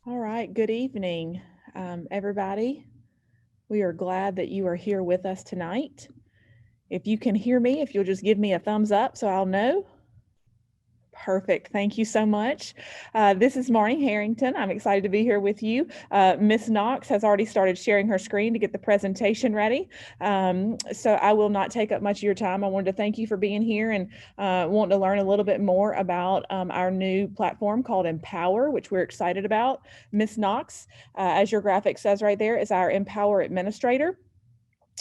All right, good evening, everybody. We are glad that you are here with us tonight. If you can hear me, if you'll just give me a thumbs up so I'll know. Perfect. Thank you so much. This is Marnie Harrington. I'm excited to be here with you. Miss Knox has already started sharing her screen to get the presentation ready. So I will not take up much of your time. I wanted to thank you for being here and wanting to learn a little bit more about our new platform called Empower, which we're excited about. Miss Knox, as your graphic says right there, is our Empower administrator.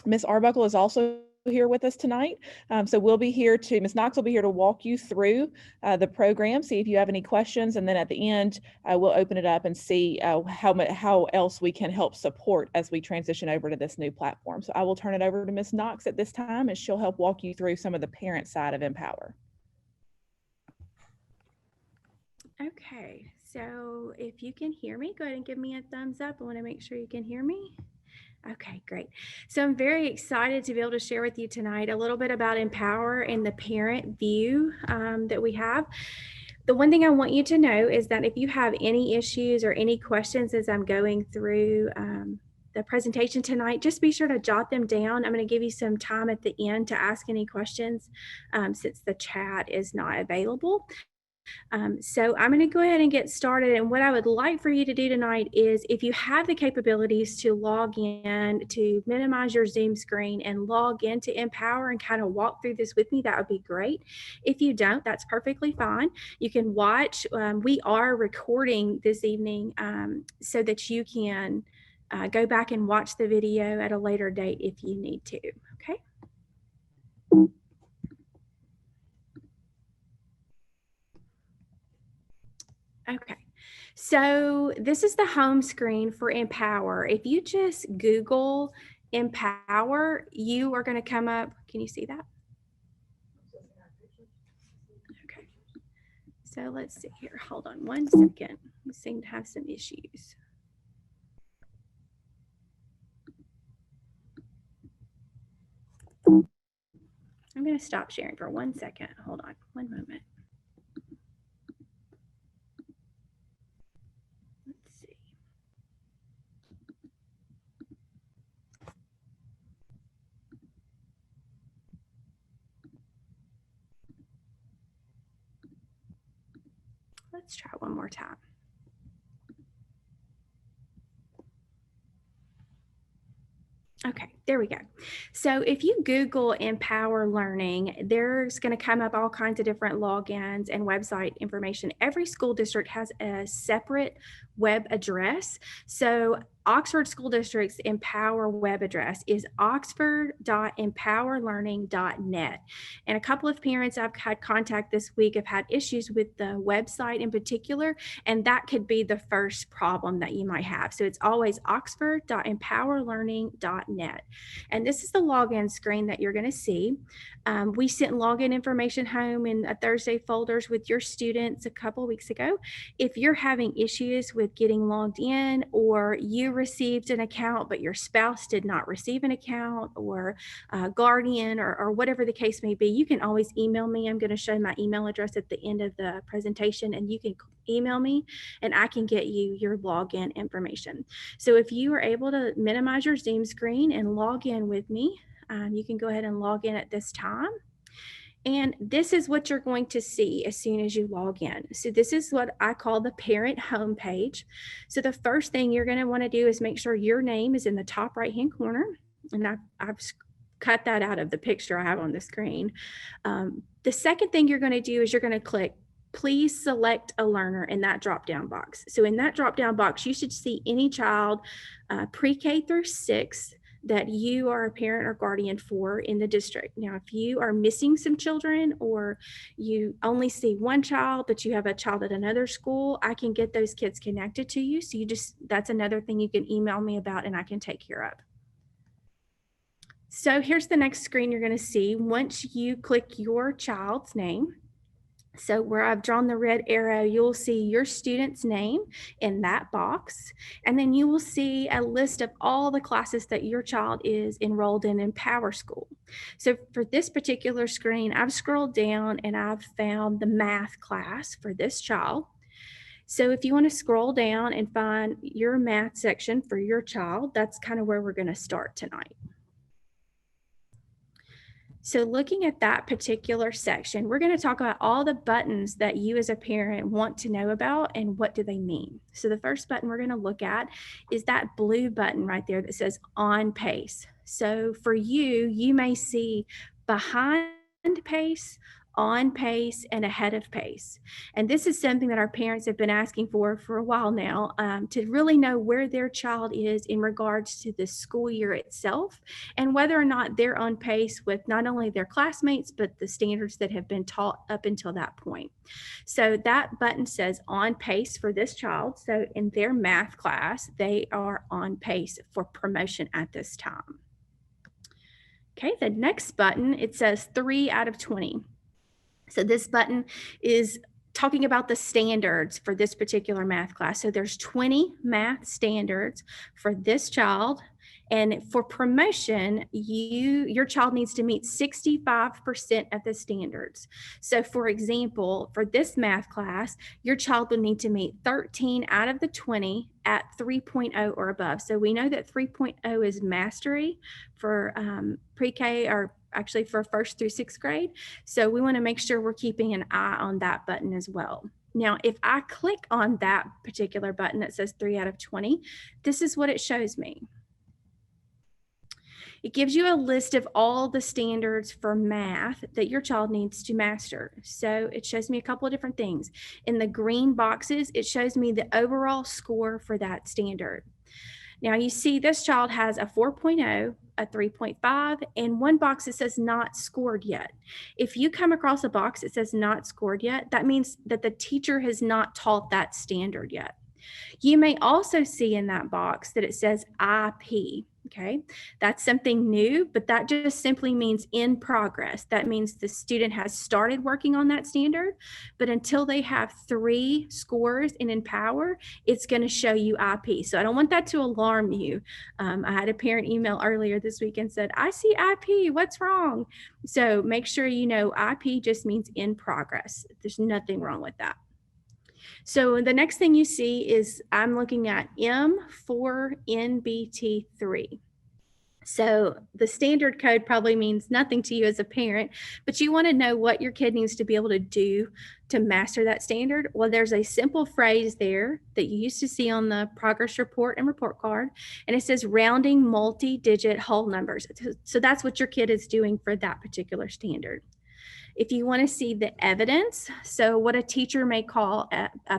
Miss Arbuckle is also here with us tonight. So we'll be here to, Ms. Knox will be here to walk you through the program, see if you have any questions, and then at the end, we'll open it up and see how else we can help support as we transition over to this new platform. So I will turn it over to Ms. Knox at this time, and she'll help walk you through some of the parent side of Empower. Okay, so if you can hear me, go ahead and give me a thumbs up. I want to make sure you can hear me. Okay, great. So I'm very excited to be able to share with you tonight a little bit about Empower and the parent view that we have. The one thing I want you to know is that if you have any issues or any questions as I'm going through the presentation tonight, just be sure to jot them down. I'm going to give you some time at the end to ask any questions since the chat is not available. So I'm going to go ahead and get started. And what I would like for you to do tonight is if you have the capabilities to log in, to minimize your Zoom screen and log into Empower and kind of walk through this with me, that would be great. If you don't, that's perfectly fine. You can watch. We are recording this evening so that you can go back and watch the video at a later date if you need to. Okay. Okay, so this is the home screen for Empower. If you just Google Empower, you are going to come up. Can you see that? Okay, so let's see here. Hold on one second. We seem to have some issues. I'm going to stop sharing for 1 second. Hold on one moment. Let's try one more time. Okay, there we go. So if you Google Empower Learning, there's going to come up all kinds of different logins and website information. Every school district has a separate web address. So Oxford School District's Empower web address is oxford.empowerlearning.net. And a couple of parents I've had contact this week have had issues with the website in particular, and that could be the first problem that you might have. So it's always oxford.empowerlearning.net. And this is the login screen that you're going to see. We sent login information home in a Thursday folders with your students a couple of weeks ago. If you're having issues with getting logged in, or you received an account but your spouse did not receive an account, or guardian, or whatever the case may be, you can always email me. I'm going to show my email address at the end of the presentation, and you can email me and I can get you your login information. So if you are able to minimize your Zoom screen and log in with me, you can go ahead and log in at this time. And this is what you're going to see as soon as you log in. So this is what I call the parent homepage. So the first thing you're going to want to do is make sure your name is in the top right-hand corner. And I've cut that out of the picture I have on the screen. The second thing you're going to do is you're going to click please select a learner in that drop-down box. So in that drop-down box, you should see any child pre-K through 6 that you are a parent or guardian for in the district. Now, if you are missing some children, or you only see one child, but you have a child at another school, I can get those kids connected to you. So that's another thing you can email me about and I can take care of. So here's the next screen you're going to see once you click your child's name. So where I've drawn the red arrow, you'll see your student's name in that box. And then you will see a list of all the classes that your child is enrolled in Empower School. So for this particular screen, I've scrolled down and I've found the math class for this child. So if you want to scroll down and find your math section for your child, that's kind of where we're going to start tonight. So looking at that particular section, we're going to talk about all the buttons that you as a parent want to know about and what do they mean. So the first button we're going to look at is that blue button right there that says on pace. So for you, you may see behind pace, on pace, and ahead of pace. And this is something that our parents have been asking for a while now, to really know where their child is in regards to the school year itself and whether or not they're on pace with not only their classmates, but the standards that have been taught up until that point. So that button says on pace for this child. So in their math class, they are on pace for promotion at this time. Okay, the next button, it says 3 out of 20. So this button is talking about the standards for this particular math class. So there's 20 math standards for this child. And for promotion, your child needs to meet 65% of the standards. So for example, for this math class, your child would need to meet 13 out of the 20 at 3.0 or above. So we know that 3.0 is mastery for pre-K, or actually for first through sixth grade. So we want to make sure we're keeping an eye on that button as well. Now, if I click on that particular button that says 3 out of 20, this is what it shows me. It gives you a list of all the standards for math that your child needs to master. So it shows me a couple of different things. In the green boxes, it shows me the overall score for that standard. Now you see this child has a 4.0, a 3.5, and one box that says not scored yet. If you come across a box that says not scored yet, that means that the teacher has not taught that standard yet. You may also see in that box that it says IP. Okay, that's something new, but that just simply means in progress. That means the student has started working on that standard, but until they have 3 scores in Empower, it's going to show you IP. So I don't want that to alarm you. I had a parent email earlier this week and said, I see IP, what's wrong? So make sure you know IP just means in progress. There's nothing wrong with that. So the next thing you see is I'm looking at M4NBT3. So the standard code probably means nothing to you as a parent, but you want to know what your kid needs to be able to do to master that standard. Well, there's a simple phrase there that you used to see on the progress report and report card, and it says rounding multi-digit whole numbers. So that's what your kid is doing for that particular standard. If you want to see the evidence, so what a teacher may call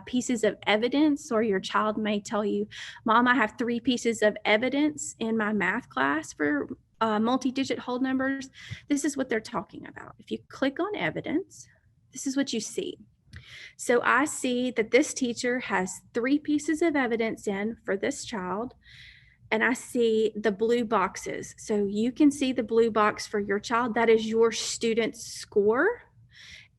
pieces of evidence, or your child may tell you, Mom, I have 3 pieces of evidence in my math class for multi-digit whole numbers. This is what they're talking about. If you click on evidence, this is what you see. So I see that this teacher has 3 pieces of evidence in for this child. And I see the blue boxes. So you can see the blue box for your child. That is your student's score.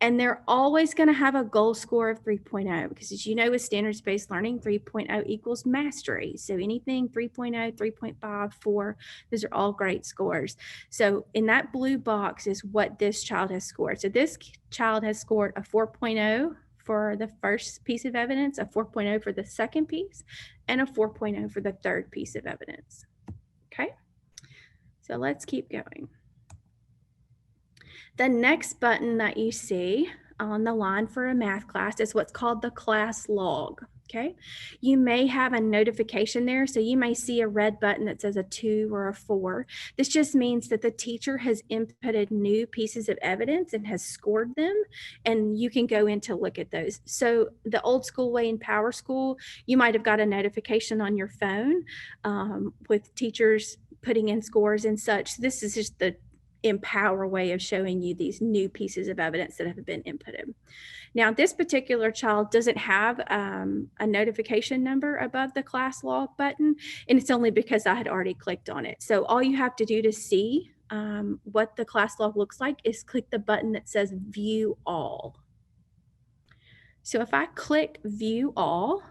And they're always going to have a goal score of 3.0, because as you know, with standards-based learning, 3.0 equals mastery. So anything 3.0, 3.5, 4, those are all great scores. So in that blue box is what this child has scored. So this child has scored a 4.0 for the first piece of evidence, a 4.0 for the second piece, and a 4.0 for the third piece of evidence. Okay, so let's keep going. The next button that you see on the line for a math class is what's called the class log. Okay, you may have a notification there. So you may see a red button that says a 2 or a 4. This just means that the teacher has inputted new pieces of evidence and has scored them, and you can go in to look at those. So the old school way in Power School, you might have got a notification on your phone with teachers putting in scores and such. This is just the Empower way of showing you these new pieces of evidence that have been inputted. Now, this particular child doesn't have a notification number above the class log button, and it's only because I had already clicked on it. So all you have to do to see what the class log looks like is click the button that says View All. So if I click View All,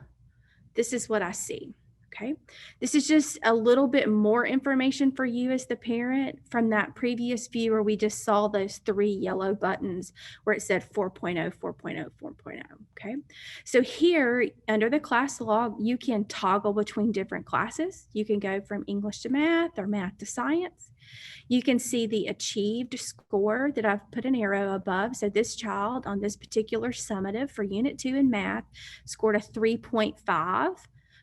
this is what I see. Okay, this is just a little bit more information for you as the parent from that previous view where we just saw those 3 yellow buttons where it said 4.0, 4.0, 4.0. Okay, so here under the class log, you can toggle between different classes. You can go from English to math or math to science. You can see the achieved score that I've put an arrow above. So this child on this particular summative for Unit 2 in math scored a 3.5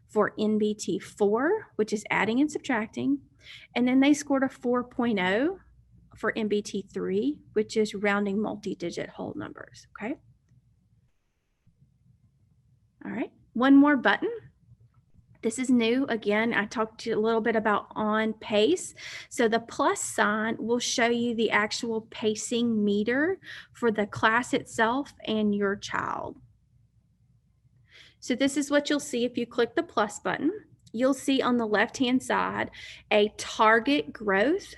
for NBT 4, which is adding and subtracting. And then they scored a 4.0 for NBT 3, which is rounding multi-digit whole numbers, okay? All right, one more button. This is new. Again, I talked to you a little bit about on pace. So the plus sign will show you the actual pacing meter for the class itself and your child. So this is what you'll see if you click the plus button. You'll see on the left-hand side a target growth.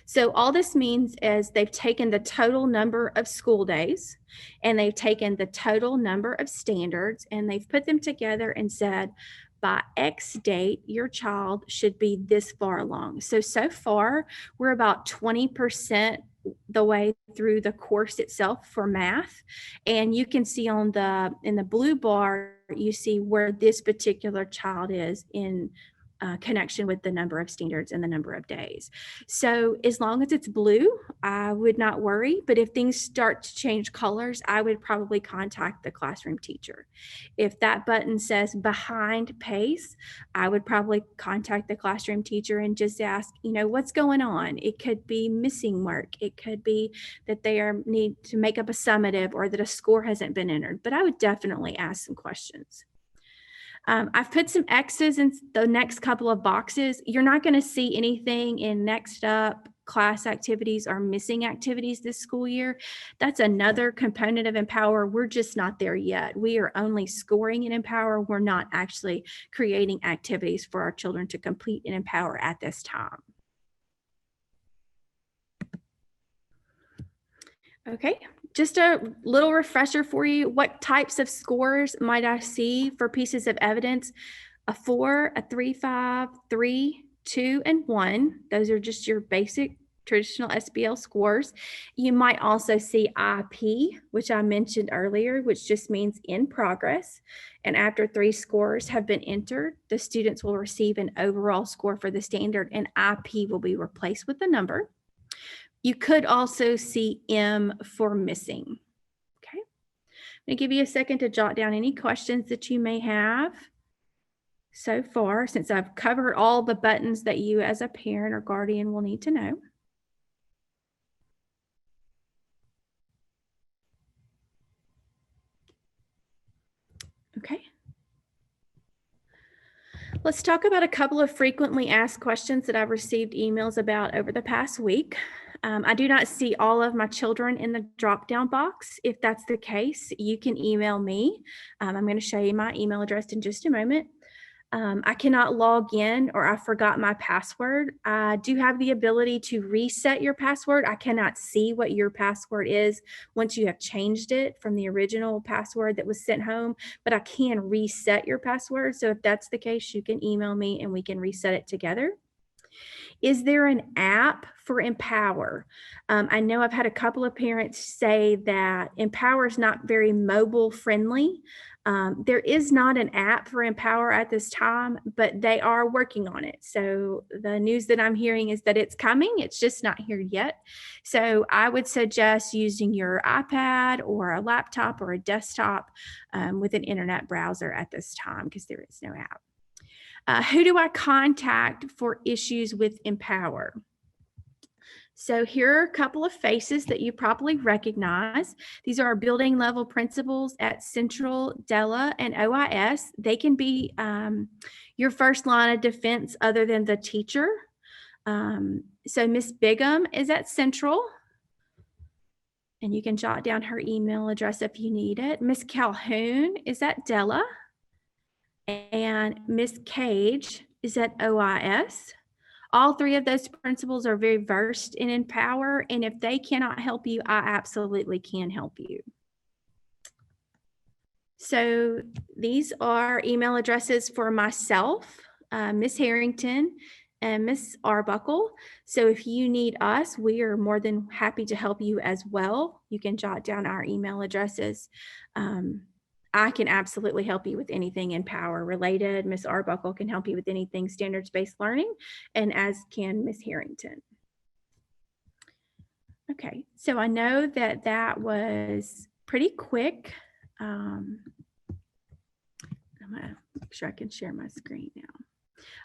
So all this means is they've taken the total number of school days and they've taken the total number of standards and they've put them together and said, by X date, your child should be this far along. So far, we're about 20% the way through the course itself for math. And you can see in the blue bar, you see where this particular child is in connection with the number of standards and the number of days. So as long as it's blue, I would not worry. But if things start to change colors, I would probably contact the classroom teacher. If that button says behind pace, I would probably contact the classroom teacher and just ask, what's going on? It could be missing work. It could be that they need to make up a summative or that a score hasn't been entered. But I would definitely ask some questions. I've put some X's in the next couple of boxes. You're not going to see anything in next up, class activities, or missing activities this school year. That's another component of Empower. We're just not there yet. We are only scoring in Empower. We're not actually creating activities for our children to complete in Empower at this time. Okay, just a little refresher for you. What types of scores might I see for pieces of evidence? A 4, a 3, 5, 3, 2, and 1. Those are just your basic traditional SBL scores. You might also see IP, which I mentioned earlier, which just means in progress. And after 3 scores have been entered, the students will receive an overall score for the standard, and IP will be replaced with the number. You could also see M for missing. Okay, I'm going to give you a second to jot down any questions that you may have so far, since I've covered all the buttons that you as a parent or guardian will need to know. Okay. Let's talk about a couple of frequently asked questions that I've received emails about over the past week. I do not see all of my children in the drop-down box. If that's the case, you can email me. I'm going to show you my email address in just a moment. I cannot log in, or I forgot my password. I do have the ability to reset your password. I cannot see what your password is once you have changed it from the original password that was sent home, but I can reset your password. So if that's the case, you can email me and we can reset it together. Is there an app for Empower? I know I've had a couple of parents say that Empower is not very mobile friendly. There is not an app for Empower at this time, but they are working on it. So the news that I'm hearing is that it's coming. It's just not here yet. So I would suggest using your iPad or a laptop or a desktop with an internet browser at this time, because there is no app. Who do I contact for issues with Empower? So here are a couple of faces that you probably recognize. These are our building level principals at Central, Della, and OIS. They can be your first line of defense other than the teacher. So Miss Bigham is at Central, and you can jot down her email address if you need it. Miss Calhoun is at Della, and Miss Cage is at OIS. All 3 of those principals are very versed in Empower, and if they cannot help you, I absolutely can help you. So these are email addresses for myself. Miss Harrington, and Miss Arbuckle. So if you need us, we are more than happy to help you as well. You can jot down our email addresses. I can absolutely help you with anything Empower related. Miss Arbuckle can help you with anything standards-based learning, and as can Miss Harrington. Okay, so I know that that was pretty quick. I'm gonna make sure I can share my screen now.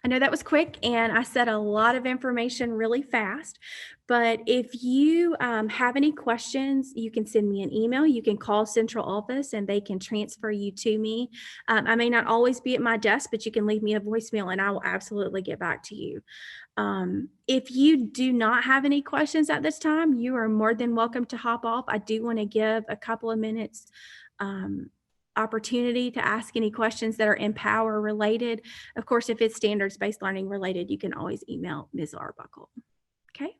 I know that was quick and I said a lot of information really fast, but if you have any questions, you can send me an email. You can call central office and they can transfer you to me. I may not always be at my desk, but you can leave me a voicemail and I will absolutely get back to you. If you do not have any questions at this time, you are more than welcome to hop off. I do want to give a couple of minutes opportunity to ask any questions that are Empower related. Of course, if it's standards-based learning related, you can always email Ms. Arbuckle. Okay.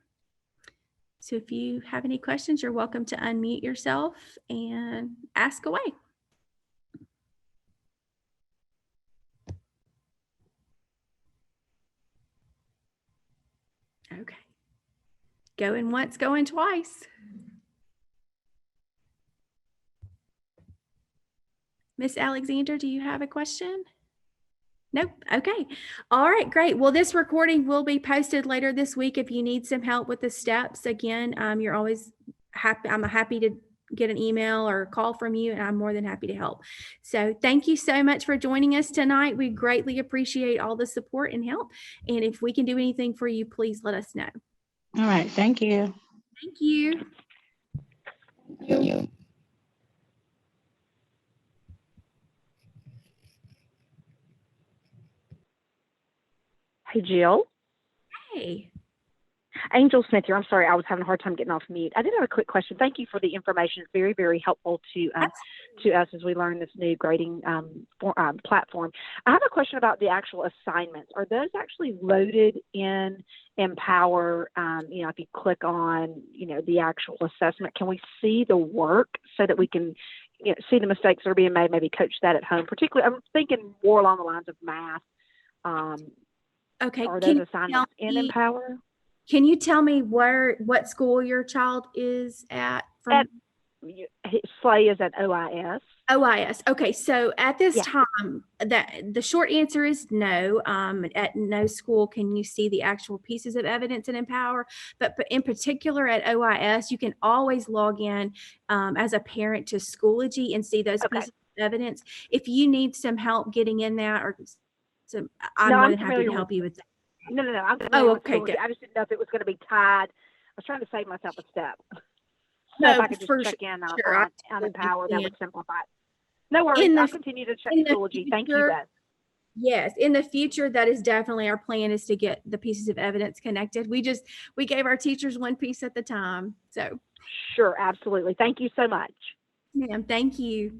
So if you have any questions, you're welcome to unmute yourself and ask away. Okay. Going once, going twice. Miss Alexander, do you have a question? Nope. Okay. All right, great. Well, this recording will be posted later this week. If you need some help with the steps, again, you're always happy. I'm happy to get an email or a call from you, and I'm more than happy to help. So thank you so much for joining us tonight. We greatly appreciate all the support and help. And if we can do anything for you, please let us know. All right. Thank you. Thank you. Hey, Jill. Hey. Angel Smith here. I'm sorry, I was having a hard time getting off mute. I did have a quick question. Thank you for the information. It's very, very helpful to us as we learn this new grading platform. I have a question about the actual assignments. Are those actually loaded in Empower? If you click on, the actual assessment, can we see the work so that we can see the mistakes that are being made, maybe coach that at home? Particularly, I'm thinking more along the lines of math. Okay. Are those assignments in Empower? Can you tell me what school your child is at? Slay is at OIS. OIS. Okay, so at this time, the short answer is no. At no school can you see the actual pieces of evidence in Empower, but in particular at OIS, you can always log in as a parent to Schoology and see those pieces of evidence. If you need some help getting in that, I'm more than happy to help you with that. No. Okay, good. I just didn't know if it was going to be tied. I was trying to save myself a step. No, if I could just check in on Empower, that would simplify it. No worries. I'll continue to check Schoology. Thank you, guys. Yes, in the future, that is definitely our plan, is to get the pieces of evidence connected. We gave our teachers one piece at the time. So sure, absolutely. Thank you so much. Ma'am, thank you.